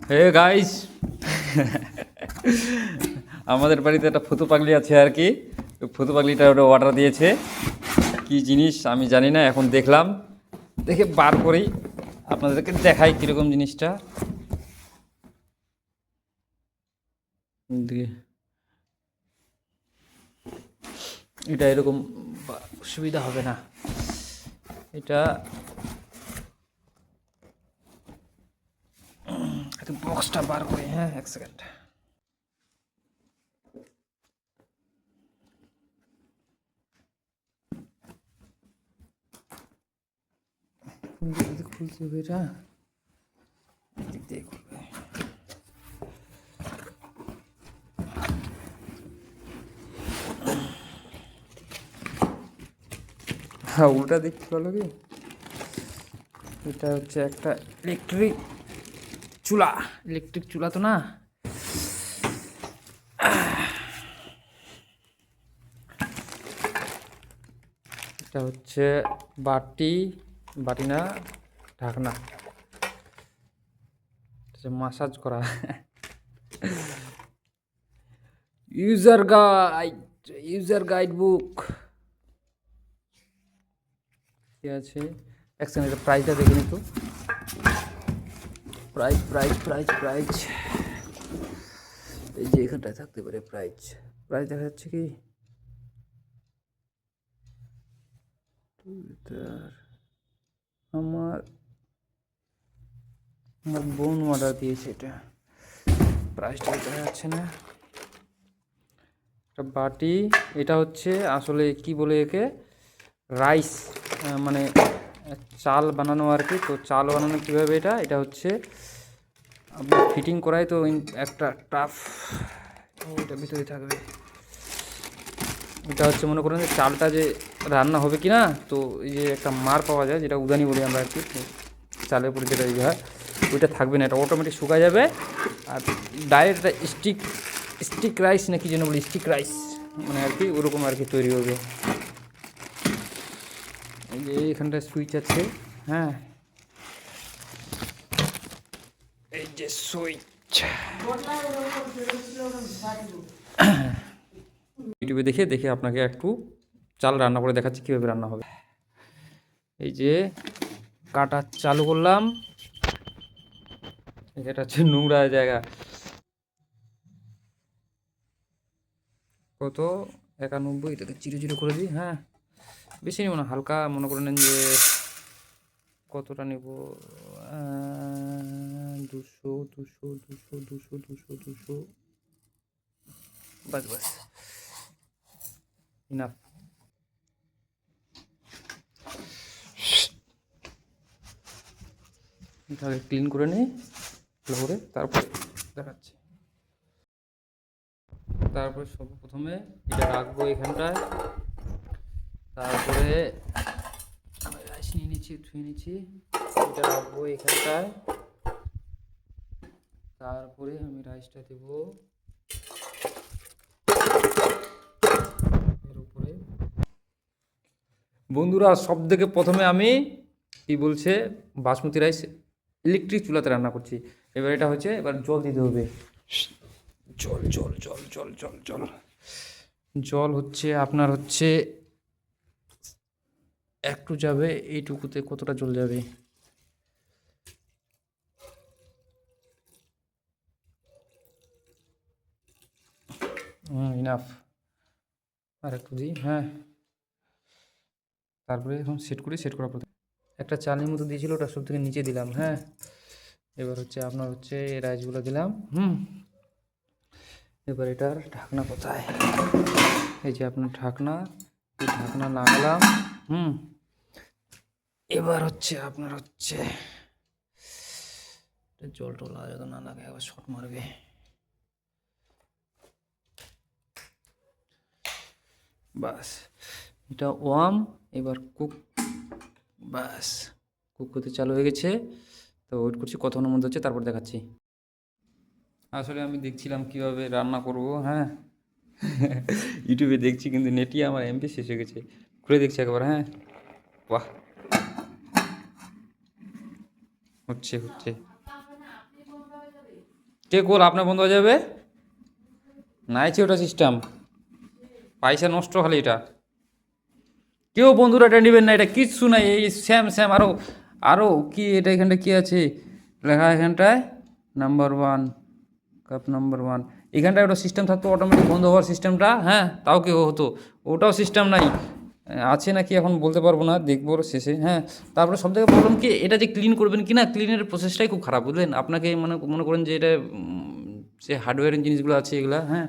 Hey guys, আমাদের বাড়িতে একটা ফতু পাগলি আছে আর কি। ফতু পাগলিটা ওটা অর্ডার দিয়েছে, কি জিনিস আমি জানি না। এখন দেখলাম, দেখে বার করি, আপনাদেরকে দেখাই কীরকম জিনিসটা। দিয়ে এটা এরকম সুবিধা হবে না, এটা বক্সটা বার করি। হ্যাঁ, এক সেকেন্ড। খুলতে হবে এটা, এদিক দিয়ে খুলবে। হ্যাঁ, উল্টা দিক ভালো কি। এটা হচ্ছে একটা ইলেকট্রিক চুলা। ইলেকট্রিক চুলা তো না, এটা হচ্ছে বাটি। বাটি না, ঢাকনা। মাসাজ করা। User guide, user guide book কি আছে। এক সেকেন্ড, এটা প্রাইসটা দেখে নিত। প্রাইস প্রাইস প্রাইস প্রাইস এই যে এখানটায় থাকতে পারে প্রাইস। প্রাইস দেখা যাচ্ছে কি, আমার আমার বোন অর্ডার দিয়েছে এটা। প্রাইসটা দেখা যাচ্ছে না। একটা বাটি, এটা হচ্ছে আসলে কি বলে একে, রাইস, মানে চাল বানানো আর কি। তো চাল বানানো কীভাবে, এটা এটা হচ্ছে আপনার ফিটিং করাই তো একটা টাফ। এটা ভিতরে থাকবে। এটা হচ্ছে মনে করেন যে চালটা যে রান্না হবে কি না, তো এই যে একটা মার পাওয়া যায়, যেটা উদানি বলি আমরা আর কি, চালের উপরে যেটা ইয়ে হয়, ওইটা থাকবে না। এটা অটোমেটিক শুকা যাবে। আর ডাইরেক্ট স্টিক স্টিক রাইস না কি যেন বলি, স্টিক রাইস মানে আর কি, ওরকম আর কি তৈরি হবে। এই যে এইখানটায় সুইচ আছে। হ্যাঁ, এই যে সুইচ। ইউটিউবে দেখে দেখে আপনাকে একটু চাল রান্না করে দেখাচ্ছি কীভাবে রান্না হবে। এই যে কাটা চালু করলাম, এটা হচ্ছে নোংরা জায়গা। কত, 91, এটাকে চিরো চিরো করে দিই। হ্যাঁ, বেশি নেব না, হালকা মনে করে নেন যে কতটা নেব, 200 200 200 200 200 200, বাস বাস, ইনাফ। এটাকে ক্লিন করে নিই ভালো করে, তারপরে দেখাচ্ছি। তারপরে সর্বপ্রথমে এটা রাখবো এখানটায়। তারপরে রাইস নিয়ে নিচ্ছি, ধুয়ে নিচ্ছি, এটা রাখবো এখানটায়। তারপরে আমি রাইসটা দেবো এর উপরে। বন্ধুরা, সব থেকে প্রথমে আমি কি বলছে, বাসমতি রাইস ইলেকট্রিক চুলাতে রান্না করছি। এবার এটা হচ্ছে, এবার জল দিতে হবে। জল জল জল জল জল জল জল হচ্ছে আপনার হচ্ছে একটু যাবে, এইটুকুতে কতটা জল যাবে, ইনাফ। আর একটু দিই। হ্যাঁ, তারপরে এখন সেট করি। সেট করার পর একটা চালের মতো দিয়েছিল, ওটা সব থেকে নিচে দিলাম। হ্যাঁ, এবার হচ্ছে আপনার হচ্ছে এই রাইসগুলো দিলাম। এবার এটার ঢাকনা কোথায়, এই যে আপনার ঢাকনা, এই ঢাকনা লাগালাম। এবার হচ্ছে আপনার হচ্ছে জল টল যাতে না লাগে, আবার শর্ট মারবে। বাস, এটা ওয়ার্ম, এবার কুক। বাস, কুক করতে চালু হয়ে গেছে। তো ওয়েট করছি কতক্ষণের মধ্যে হচ্ছে, তারপর দেখাচ্ছি। আসলে আমি দেখছিলাম কিভাবে রান্না করব। হ্যাঁ, ইউটিউবে দেখছি, কিন্তু নেটই আমার এমবি শেষ হয়ে গেছে। খুলে দেখছি একবার। হ্যাঁ, বাহ, হচ্ছে হচ্ছে। কে কল আপনার বন্ধ হয়ে যাবে? নাইছে ওটা সিস্টেম, পয়সা নষ্ট হলে এটা। কেউ বন্ধুরা এটা নেবেন না, এটা কিচ্ছু নাই। এই স্যাম স্যাম আরও আরও কি এটা এখানটা কি আছে লেখা এখানটায়? Number 1, cup number 1। এখানটায় ওটা সিস্টেম থাকতো অটোমেটিক বন্ধ হওয়ার সিস্টেমটা, হ্যাঁ তাও কেউ হতো। ওটাও সিস্টেম নাই, আছে নাকি এখন বলতে পারবো না, দেখবো শেষে। হ্যাঁ, তারপরে সব থেকে প্রবলেম কি, এটা যে ক্লিন করবেন কি না, ক্লিনের প্রসেসটাই খুব খারাপ, বুঝলেন। আপনাকে মানে মনে করেন যে এটা যে হার্ডওয়্যারের জিনিসগুলো আছে এগুলা, হ্যাঁ,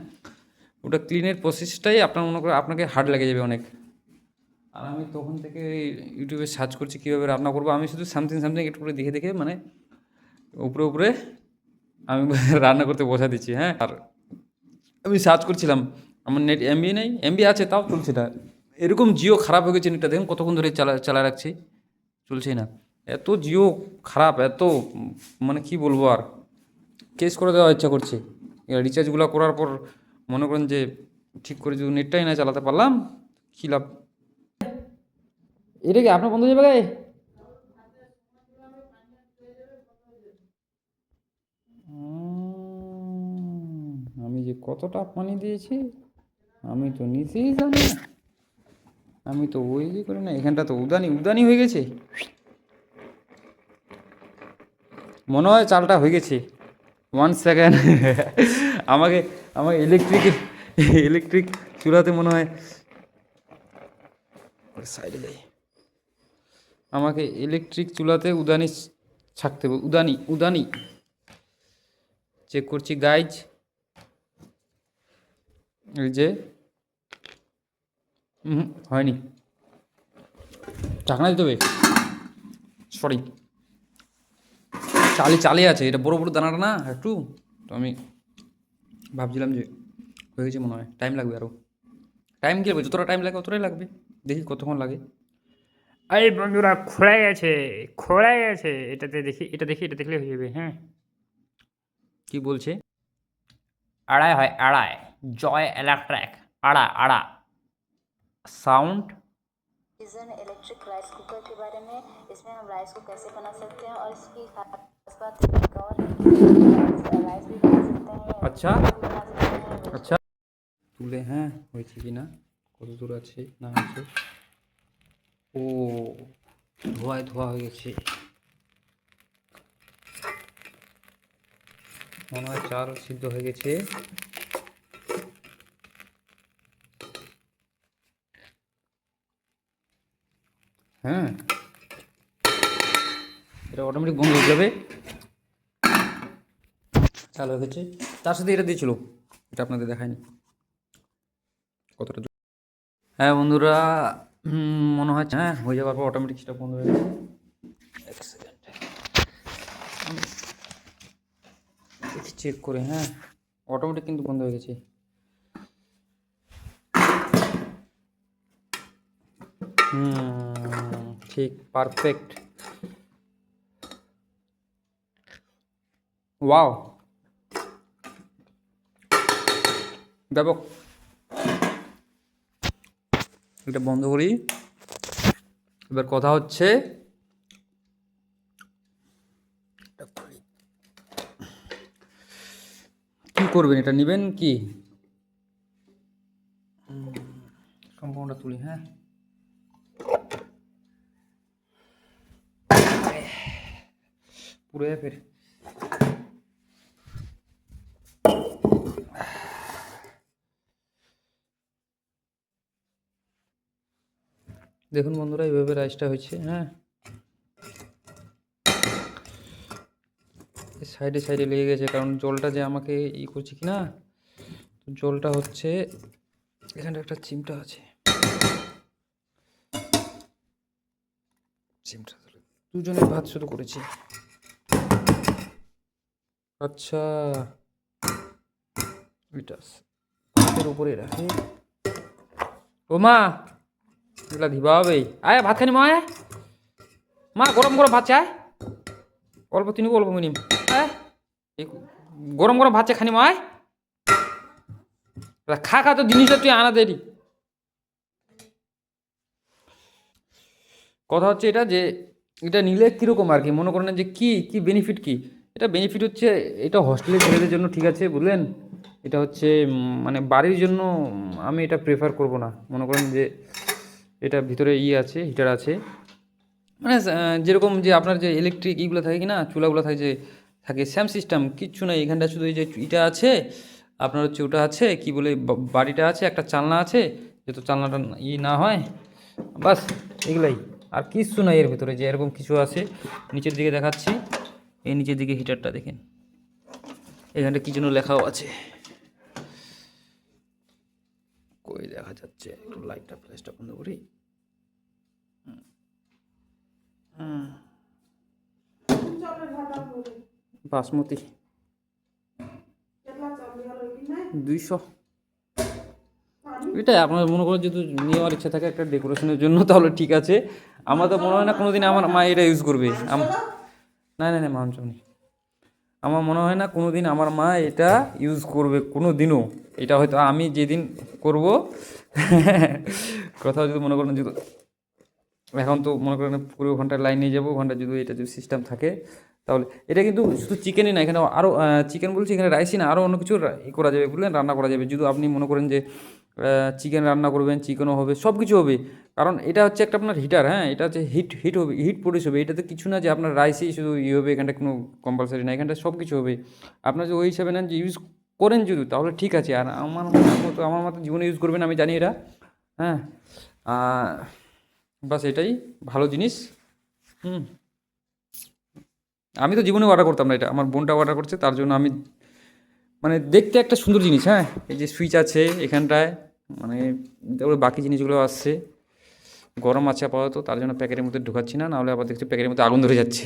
ওটা ক্লিনের প্রসেসটাই আপনার মনে করেন আপনাকে হার্ড লেগে যাবে অনেক। আর আমি তখন থেকে ইউটিউবে সার্চ করছি কীভাবে রান্না করবো। আমি শুধু সামথিং সামথিং একটু করে দেখে দেখে মানে উপরে উপরে আমি রান্না করতে বসা দিচ্ছি। হ্যাঁ, আর আমি সার্চ করছিলাম, আমার নেট এমবি নেই, এমবি আছে তাও চলছে না। এরকম জিও খারাপ হয়ে গেছে নেটটা, দেখুন কতক্ষণ ধরে চালা রাখছি, চলছেই না। এত জিও খারাপ, এত মানে কি বলবো আর, কেস করে দেওয়ার ইচ্ছা করছে। রিচার্জগুলো করার পর মনে করেন যে ঠিক করে যদি নেটটাই না চালাতে পারলাম, কী লাভ। এটা কি আপনার বন্ধ হয়ে যাবে গায়ে? আমি যে কতটা পানি দিয়েছি আমি তো নিজেই জানি না। আমি তো ওই যে করি না, এখানটা তো উদানি উদানি হয়ে গেছে। মনে হয় চালটা হয়ে গেছে। 1 সেকেন্ড। আমাকে আমাকে ইলেকট্রিক চুলাতে মনে হয় সাইডে দেয়। আমাকে ইলেকট্রিক চুলাতে উদানি ছাকতে হবে, উদানি উদানি। চেক করছি গাইজ, এই যে হয়নি, ঢাকনা দিতে হবে। সরি, চালে আছে, এটা বড় বড় দানাটা না একটু, তো আমি ভাবছিলাম যে হয়ে গেছে মনে হয়, টাইম লাগবে আরও। টাইম কি হবে, যতটা টাইম লাগে অতটাই লাগবে, দেখি কতক্ষণ লাগে। এই বন্ধুরা খোলাই গেছে এটা দেখলে হয়ে যাবে। হ্যাঁ, কি বলছে? আড়াই হয় আড়াই, জয় ইলেকট্রিক, আড়া sound. Vision electric rice cooker के बारे में। इसमें हम राइस को कैसे बना सकते हैं और इसकी खास बात एक और है कि राइस भी बना सकते हैं, আচ্ছা भी बना सकते हैं। আচ্ছা, তুলে হ্যাঁ হয়েছে কি না, কত দূর আছে না আছে। ও, ধোয়ায় ধোয়া হয়ে গেছে, মনে হয় চাল সিদ্ধ হয়ে গেছে। হ্যাঁ, এটা অটোমেটিক বন্ধ হয়ে যাবে, চালু হয়ে গেছে। তার সাথে এটা দিয়েছিল, এটা আপনাদের দেখায়নি কতটা। হ্যাঁ বন্ধুরা, মনে হয় হ্যাঁ হয়ে যাওয়ার পর অটোমেটিক সেটা বন্ধ হয়ে গেছে। 1 সেকেন্ড দেখি চেক করে, হ্যাঁ অটোমেটিক কিন্তু বন্ধ হয়ে গেছে। ঠিক পারফেক্ট, ওয়াও, ব্যাপক। এটা বন্ধ করি, এবার কথা হচ্ছে কি করবেন, এটা নেবেন কি, সম্পূর্ণটা তুলি। হ্যাঁ, পুরো ফের দেখুন বন্ধুরা, এইভাবে রাইসটা হয়েছে। হ্যাঁ, সাইডে সাইডে লেগে গেছে, কারণ জলটা যে আমাকে করছে কি না, তো জলটা হচ্ছে এখানে একটা চিমটা আছে, চিমটা দুজনের ভাত শুরু করেছি। আচ্ছা, এটা ভাতের উপরে রাখে। ও মা, এগুলা দিবা হবে, আয় ভাত খানি মা, আয় মা, গরম গরম ভাত চায়, অল্প তিনি অল্প মিনিম, আয় গরম গরম ভাত চায় খানি মা, আয় খা খা, তো জিনিসটা তুই আনা দেরি। কথা হচ্ছে এটা যে এটা নিলে কীরকম আর কি, মনে করেন যে কি কি বেনিফিট কি। এটা বেনিফিট হচ্ছে, এটা হস্টেলের ছেলেদের জন্য ঠিক আছে, বুঝলেন। এটা হচ্ছে মানে বাড়ির জন্য আমি এটা প্রেফার করব না। মনে করেন যে এটা ভিতরে আছে, হিটার আছে, মানে যেরকম যে আপনার যে ইলেকট্রিক ইগুলো থাকে কি না, চুলাগুলো থাকে, যে থাকে স্যাম সিস্টেম, কিচ্ছু নাই এখানটা, শুধু এই যে এটা আছে আপনার হচ্ছে, ওটা আছে কি বলে, বাড়িটা আছে, একটা জানলা আছে, যাতে জানলাটা না হয়, বাস এগুলাই, আর কিচ্ছু নাই এর ভিতরে। যে এরকম কিছু আছে, নিচের দিকে দেখাচ্ছি, এই নিচের দিকে হিটারটা দেখেন, এখানটা কি যেন লেখাও আছে, কই দেখা যাচ্ছে, একটু লাইটটা ফ্ল্যাশটা বন্ধ করি। বাসমতি 200, এটাই আপনার মনে করেন যদি নেওয়ার ইচ্ছা থাকে একটা ডেকোরেশনের জন্য, তাহলে ঠিক আছে। আমার তো মনে হয় না কোনোদিন আমার মা এটা ইউজ করবে। না না না মাংস নেই, আমার মনে হয় না কোনোদিন আমার মা এটা ইউজ করবে কোনো দিনও। এটা হয়তো আমি যেদিন করব কোথাও যদি মনে করেন যদি, এখন তো মনে করেন পুরো ঘন্টার লাইন নিয়ে যাবো, ঘন্টা যদি এটা যদি সিস্টেম থাকে, তাহলে এটা কিন্তু শুধু চিকেনই না, এখানে আরও চিকেন বলছি, এখানে রাইসই না, আরও অন্য কিছু করা যাবে, বুঝলেন, রান্না করা যাবে। যদি আপনি মনে করেন যে চিকেন রান্না করবেন, চিকেনও হবে, সব কিছু হবে। কারণ এটা হচ্ছে একটা আপনার হিটার, হ্যাঁ, এটা হচ্ছে হিট হবে, হিট প্রডিউস হবে। এটাতে কিছু না যে আপনার রাইসেই শুধু হবে, এখানটা কোনো কম্পালসারি না, এখানটা সব কিছু হবে। আপনার যে ওই হিসাবে নেন যে ইউজ করেন যদি, তাহলে ঠিক আছে। আর আমার মতো জীবনে ইউজ করবেন আমি জানি এটা, হ্যাঁ। বাস এটাই ভালো জিনিস। আমি তো জীবনে অর্ডার করতাম না এটা, আমার বোনটা অর্ডার করছে, তার জন্য আমি, মানে দেখতে একটা সুন্দর জিনিস, হ্যাঁ, এই যে সুইচ আছে এখানটায়, মানে তারপরে বাকি জিনিসগুলো আসছে, গরম আছে আপাতত, তার জন্য প্যাকেটের মধ্যে ঢোকাচ্ছি না, নাহলে আবার দেখছি প্যাকেটের মধ্যে আগুন ধরে যাচ্ছে।